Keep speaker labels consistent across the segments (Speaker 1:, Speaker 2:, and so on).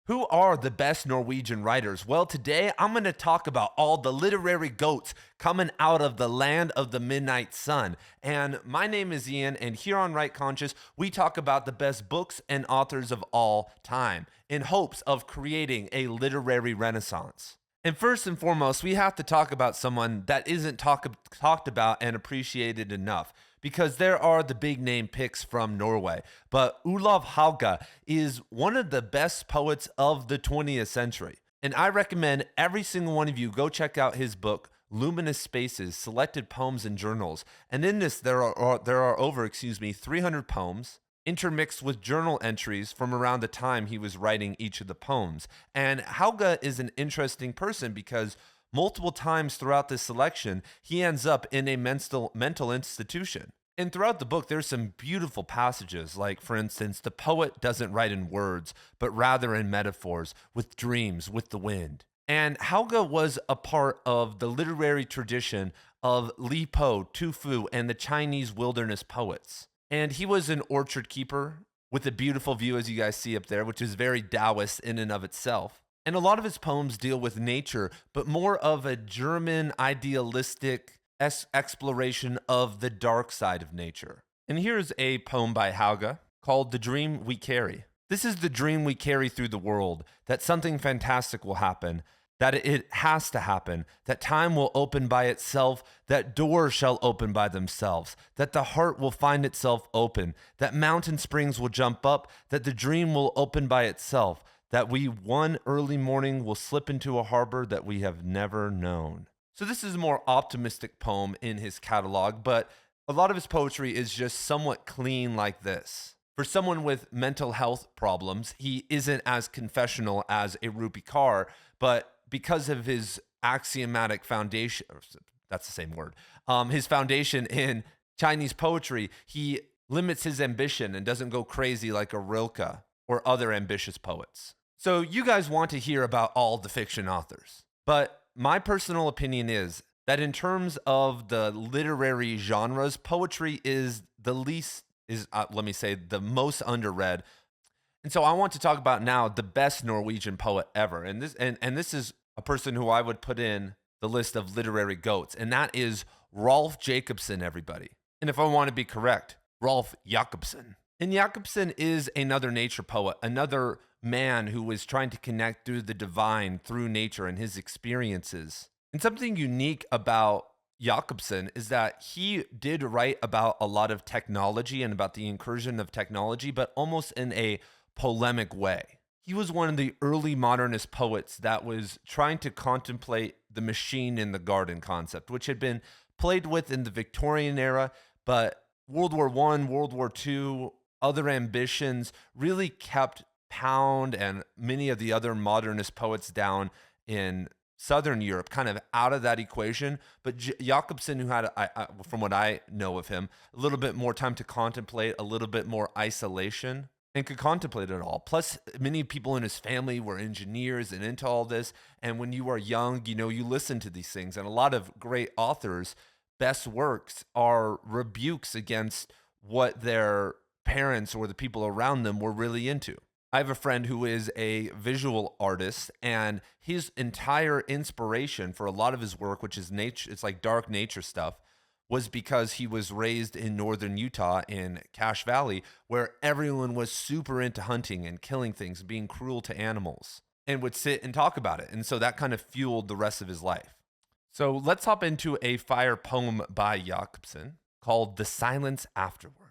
Speaker 1: Who are the best Norwegian writers? Well, today I'm going to talk about all the literary goats coming out of the land of the midnight sun. And my name is Ian, and here on Right Conscious, we talk about the best books and authors of all time in hopes of creating a literary renaissance. And first and foremost, we have to talk about someone that isn't talked about and appreciated enough because there are the big name picks from Norway. But Olav Hauge is one of the best poets of the 20th century. And I recommend every single one of you go check out his book, Luminous Spaces, Selected Poems and Journals. And in this, there are over 300 poems, intermixed with journal entries from around the time he was writing each of the poems. And Hauge is an interesting person because multiple times throughout this selection, he ends up in a mental institution. And throughout the book, there's some beautiful passages, like, for instance, the poet doesn't write in words, but rather in metaphors, with dreams, with the wind. And Hauge was a part of the literary tradition of Li Po, Tu Fu, and the Chinese wilderness poets. And he was an orchard keeper with a beautiful view, as you guys see up there, which is very Taoist in and of itself. And a lot of his poems deal with nature, but more of a German idealistic exploration of the dark side of nature. And here's a poem by Hauge called The Dream We Carry. This is the dream we carry through the world, that something fantastic will happen, that it has to happen, that time will open by itself, that doors shall open by themselves, that the heart will find itself open, that mountain springs will jump up, that the dream will open by itself, that we one early morning will slip into a harbor that we have never known. So this is a more optimistic poem in his catalog, but a lot of his poetry is just somewhat clean like this. For someone with mental health problems, he isn't as confessional as a Rupi Kaur, but because of his axiomatic foundation, that's the same word, his foundation in Chinese poetry, he limits his ambition and doesn't go crazy like a Rilke or other ambitious poets. So you guys want to hear about all the fiction authors, but my personal opinion is that in terms of the literary genres, poetry is the most underread. And so I want to talk about now the best Norwegian poet ever. And this is a person who I would put in the list of literary goats, and that is Rolf Jacobson, everybody. And if I want to be correct, Rolf Jacobson. And Jacobson is another nature poet, another man who was trying to connect through the divine, through nature and his experiences. And something unique about Jacobson is that he did write about a lot of technology and about the incursion of technology, but almost in a polemic way. He was one of the early modernist poets that was trying to contemplate the machine in the garden concept, which had been played with in the Victorian era, but World War I, World War II, other ambitions really kept Pound and many of the other modernist poets down in Southern Europe kind of out of that equation. But Jacobson, who had, from what I know of him, a little bit more time to contemplate, a little bit more isolation, and could contemplate it all. Plus, many people in his family were engineers and into all this. And when you are young, you listen to these things. And a lot of great authors' best works are rebukes against what their parents or the people around them were really into. I have a friend who is a visual artist, and his entire inspiration for a lot of his work, which is nature, it's like dark nature stuff, was because he was raised in northern Utah in Cache Valley, where everyone was super into hunting and killing things, being cruel to animals, and would sit and talk about it. And so that kind of fueled the rest of his life. So let's hop into a fire poem by Jacobson called The Silence Afterwards.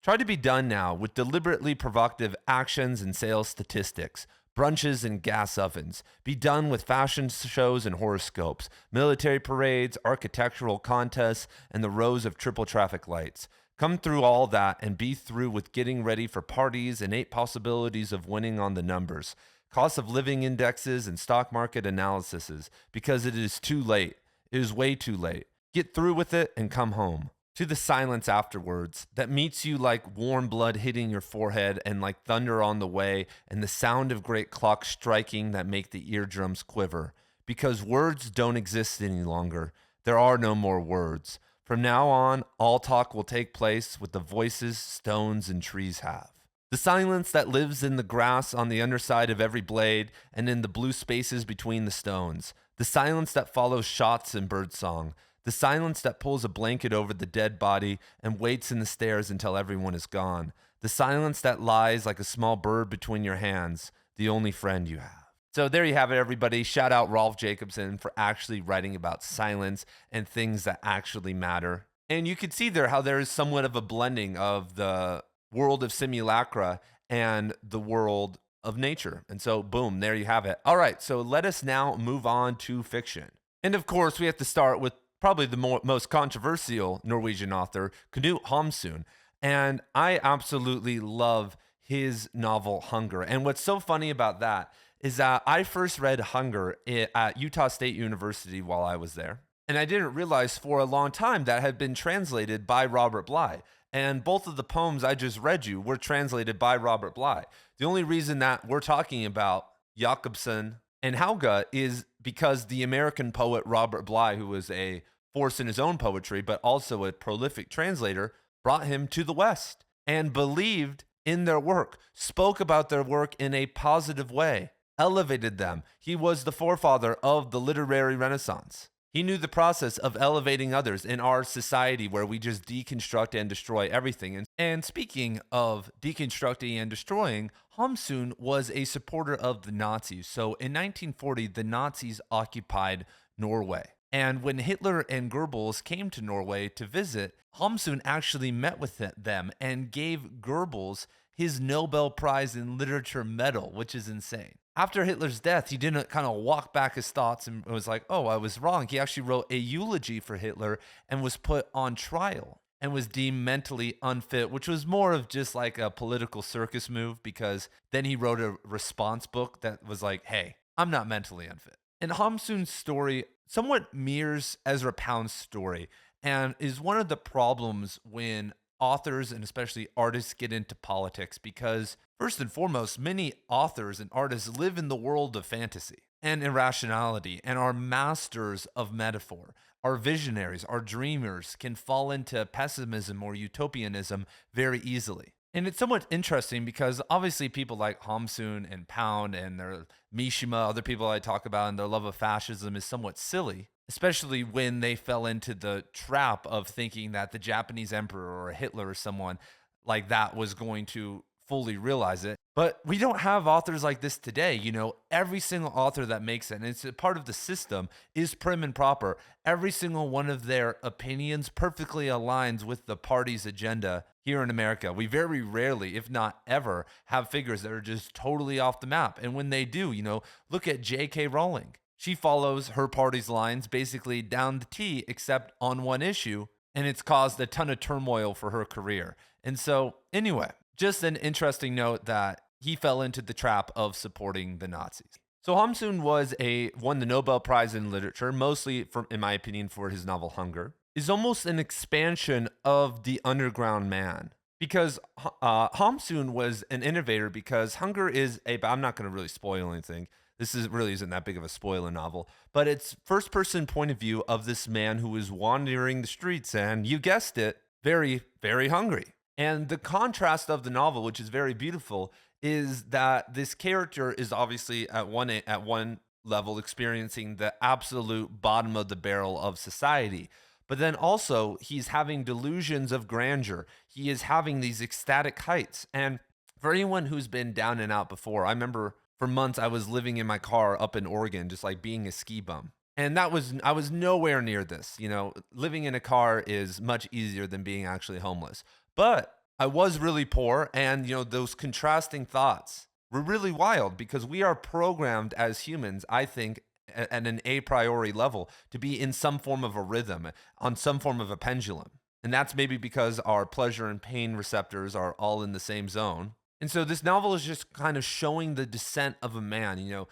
Speaker 1: Try to be done now with deliberately provocative actions and sales statistics, brunches and gas ovens. Be done with fashion shows and horoscopes, military parades, architectural contests, and the rows of triple traffic lights. Come through all that and be through with getting ready for parties and 8 possibilities of winning on the numbers, cost of living indexes and stock market analyses, because it is too late. It is way too late. Get through with it and come home. To the silence afterwards that meets you like warm blood hitting your forehead and like thunder on the way and the sound of great clocks striking that make the eardrums quiver. Because words don't exist any longer. There are no more words. From now on, all talk will take place with the voices stones and trees have. The silence that lives in the grass on the underside of every blade and in the blue spaces between the stones. The silence that follows shots and birdsong. The silence that pulls a blanket over the dead body and waits in the stairs until everyone is gone. The silence that lies like a small bird between your hands, the only friend you have. So there you have it, everybody. Shout out Rolf Jacobson for actually writing about silence and things that actually matter. And you can see there how there is somewhat of a blending of the world of simulacra and the world of nature. And so, boom, there you have it. All right, so let us now move on to fiction. And of course, we have to start with probably the most controversial Norwegian author, Knut Hamsun. And I absolutely love his novel Hunger. And what's so funny about that is that I first read Hunger at Utah State University while I was there. And I didn't realize for a long time that had been translated by Robert Bly. And both of the poems I just read you were translated by Robert Bly. The only reason that we're talking about Jacobsen and Hauge is because the American poet Robert Bly, who was a force in his own poetry, but also a prolific translator, brought him to the West and believed in their work, spoke about their work in a positive way, elevated them. He was the forefather of the literary Renaissance. He knew the process of elevating others in our society where we just deconstruct and destroy everything. And speaking of deconstructing and destroying, Hamsun was a supporter of the Nazis. So in 1940, the Nazis occupied Norway. And when Hitler and Goebbels came to Norway to visit, Hamsun actually met with them and gave Goebbels his Nobel Prize in Literature medal, which is insane. After Hitler's death, he didn't kind of walk back his thoughts and was like, oh, I was wrong. He actually wrote a eulogy for Hitler and was put on trial and was deemed mentally unfit, which was more of just like a political circus move, because then he wrote a response book that was like, hey, I'm not mentally unfit. And Hamsun's story somewhat mirrors Ezra Pound's story and is one of the problems when authors and especially artists get into politics, because first and foremost, many authors and artists live in the world of fantasy and irrationality and are masters of metaphor. Our visionaries, our dreamers can fall into pessimism or utopianism very easily. And it's somewhat interesting because obviously people like Hamsun and Pound and their Mishima, other people I talk about, and their love of fascism is somewhat silly, especially when they fell into the trap of thinking that the Japanese emperor or Hitler or someone like that was going to fully realize it. But we don't have authors like this today. You know, every single author that makes it, and it's a part of the system, is prim and proper. Every single one of their opinions perfectly aligns with the party's agenda here in America. We very rarely, if not ever, have figures that are just totally off the map. And when they do, you know, look at J.K. Rowling. She follows her party's lines basically down the T, except on one issue, and it's caused a ton of turmoil for her career. And so, anyway, just an interesting note that he fell into the trap of supporting the Nazis. So Hamsun won the Nobel Prize in Literature, mostly, in my opinion, for his novel Hunger. Is almost an expansion of The Underground Man, because Hamsun was an innovator, because Hunger is I'm not going to really spoil anything. This really isn't that big of a spoiler novel, but it's first-person point of view of this man who is wandering the streets and, you guessed it, very, very hungry. And the contrast of the novel, which is very beautiful, is that this character is obviously at one level experiencing the absolute bottom of the barrel of society. But then also he's having delusions of grandeur. He is having these ecstatic heights. And for anyone who's been down and out before, I remember for months I was living in my car up in Oregon, just like being a ski bum. And I was nowhere near this. You know, living in a car is much easier than being actually homeless. But I was really poor, and you know, those contrasting thoughts were really wild, because we are programmed as humans, I think, at an a priori level, to be in some form of a rhythm, on some form of a pendulum. And that's maybe because our pleasure and pain receptors are all in the same zone. And so this novel is just kind of showing the descent of a man, you know,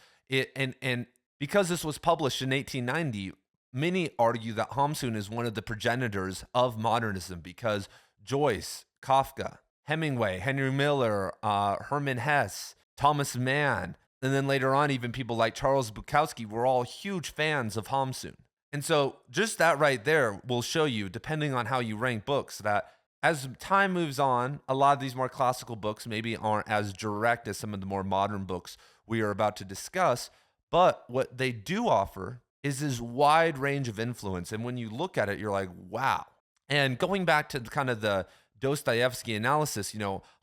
Speaker 1: and because this was published in 1890, many argue that Hamsun is one of the progenitors of modernism, because Joyce, Kafka, Hemingway, Henry Miller, Hermann Hesse, Thomas Mann, and then later on even people like Charles Bukowski were all huge fans of Hamsun. And so just that right there will show you, depending on how you rank books, that as time moves on, a lot of these more classical books maybe aren't as direct as some of the more modern books we are about to discuss. But what they do offer is this wide range of influence. And when you look at it, you're like, wow. And going back to kind of the Dostoevsky analysis,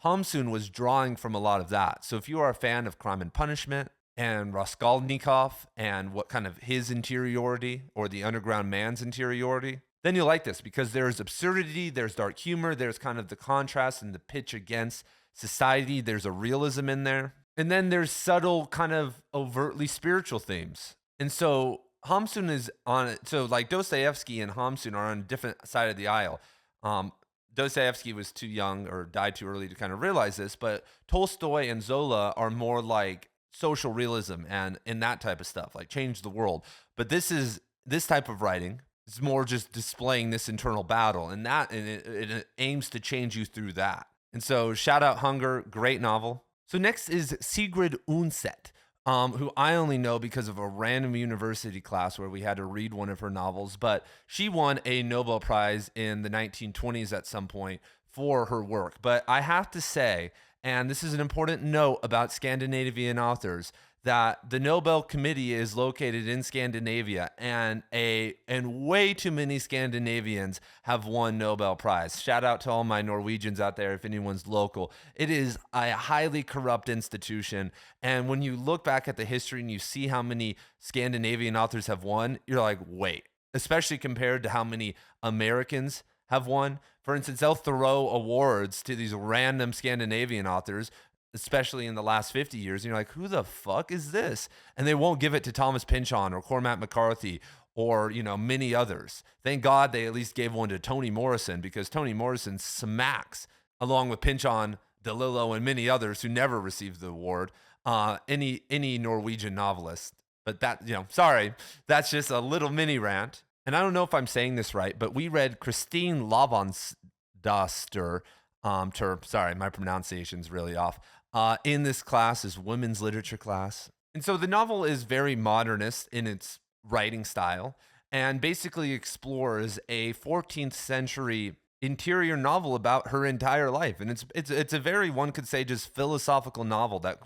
Speaker 1: Hamsun was drawing from a lot of that. So if you are a fan of Crime and Punishment and Raskolnikov and what kind of his interiority or the underground man's interiority, then you'll like this because there's absurdity, there's dark humor, there's kind of the contrast and the pitch against society, there's a realism in there. And then there's subtle, kind of overtly spiritual themes. And so Hamsun is on it. So like Dostoevsky and Hamsun are on a different side of the aisle. Dostoevsky was too young or died too early to kind of realize this, but Tolstoy and Zola are more like social realism and that type of stuff, like change the world. But this type of writing is more just displaying this internal battle, and it aims to change you through that. And so shout out Hunger, great novel. So next is Sigrid Undset, who I only know because of a random university class where we had to read one of her novels, but she won a Nobel Prize in the 1920s at some point for her work. But I have to say, and this is an important note about Scandinavian authors, that the Nobel Committee is located in Scandinavia, and way too many Scandinavians have won Nobel Prize. Shout out to all my Norwegians out there if anyone's local. It is a highly corrupt institution, and when you look back at the history and you see how many Scandinavian authors have won, you're like, wait, especially compared to how many Americans have won. For instance, they'll throw awards to these random Scandinavian authors, especially in the last 50 years. And you're like, who the fuck is this? And they won't give it to Thomas Pynchon or Cormac McCarthy or, many others. Thank God they at least gave one to Toni Morrison, because Toni Morrison smacks, along with Pynchon, DeLillo, and many others who never received the award, any Norwegian novelist. But sorry, that's just a little mini rant. And I don't know if I'm saying this right, but we read Christine Lavonsdaster, sorry, my pronunciation's really off, in this class, is women's literature class. And so the novel is very modernist in its writing style and basically explores a 14th century interior novel about her entire life. And it's a very, one could say, just philosophical novel that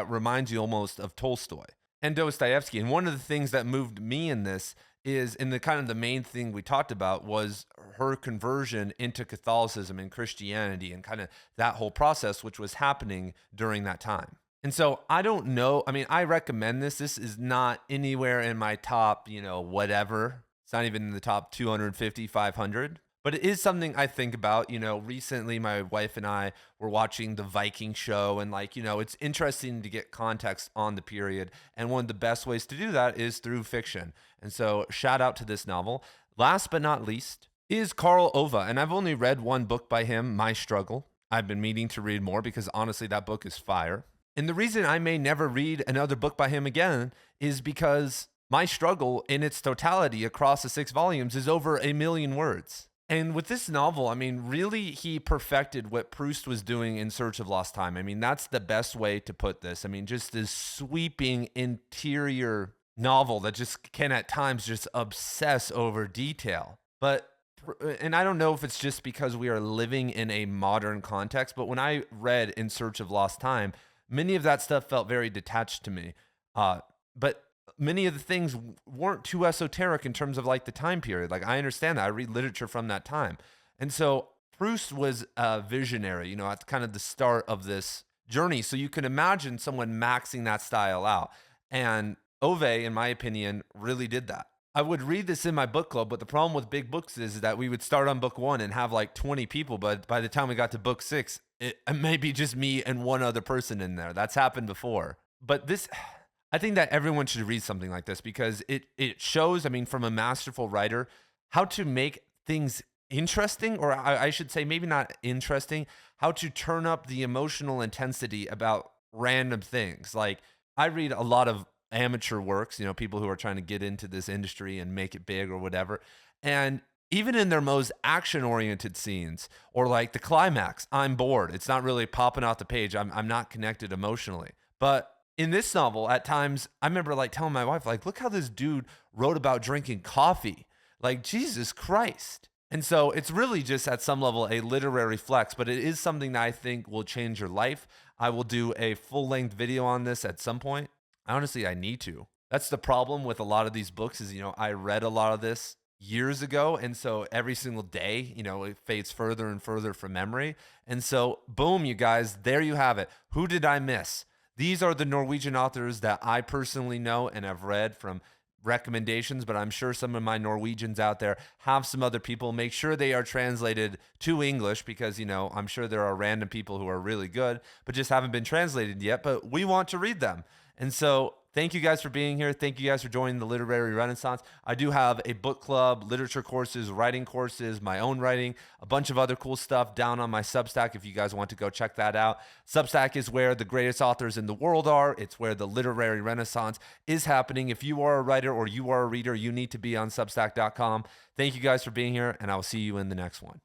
Speaker 1: reminds you almost of Tolstoy and Dostoevsky. And one of the things that moved me in this is, in the kind of the main thing we talked about, was her conversion into Catholicism and Christianity and kind of that whole process, which was happening during that time. And so I don't know. I mean, I recommend this. This is not anywhere in my top, whatever. It's not even in the top 250, 500. But it is something I think about. Recently my wife and I were watching the Viking show, and it's interesting to get context on the period. And one of the best ways to do that is through fiction. And so shout out to this novel. Last but not least is Karl Ove. And I've only read one book by him, My Struggle. I've been meaning to read more because honestly, that book is fire. And the reason I may never read another book by him again is because My Struggle in its totality across the 6 volumes is over 1 million words. And with this novel, I mean, really, he perfected what Proust was doing in Search of Lost Time. I mean, that's the best way to put this. I mean, just this sweeping interior novel that just can at times just obsess over detail. And I don't know if it's just because we are living in a modern context, but when I read In Search of Lost Time, many of that stuff felt very detached to me. But many of the things weren't too esoteric in terms of the time period. I understand that. I read literature from that time. And so Proust was a visionary, at kind of the start of this journey. So you can imagine someone maxing that style out. And Ove, in my opinion, really did that. I would read this in my book club, but the problem with big books is that we would start on book 1 and have 20 people. But by the time we got to book 6, it may be just me and one other person in there. That's happened before. But I think that everyone should read something like this because it shows, from a masterful writer, how to make things interesting, or I should say maybe not interesting, how to turn up the emotional intensity about random things. I read a lot of amateur works, people who are trying to get into this industry and make it big or whatever. And even in their most action-oriented scenes or the climax, I'm bored. It's not really popping out the page. I'm not connected emotionally. But in this novel, at times, I remember telling my wife, look how this dude wrote about drinking coffee. Jesus Christ. And so it's really just at some level a literary flex, but it is something that I think will change your life. I will do a full length video on this at some point. Honestly, I need to. That's the problem with a lot of these books is, I read a lot of this years ago. And so every single day, it fades further and further from memory. And so, boom, you guys, there you have it. Who did I miss? These are the Norwegian authors that I personally know and have read from recommendations, but I'm sure some of my Norwegians out there have some other people. Make sure they are translated to English because, I'm sure there are random people who are really good, but just haven't been translated yet, but we want to read them. And so thank you guys for being here. Thank you guys for joining the Literary Renaissance. I do have a book club, literature courses, writing courses, my own writing, a bunch of other cool stuff down on my Substack if you guys want to go check that out. Substack is where the greatest authors in the world are. It's where the literary renaissance is happening. If you are a writer or you are a reader, you need to be on Substack.com. Thank you guys for being here, and I will see you in the next one.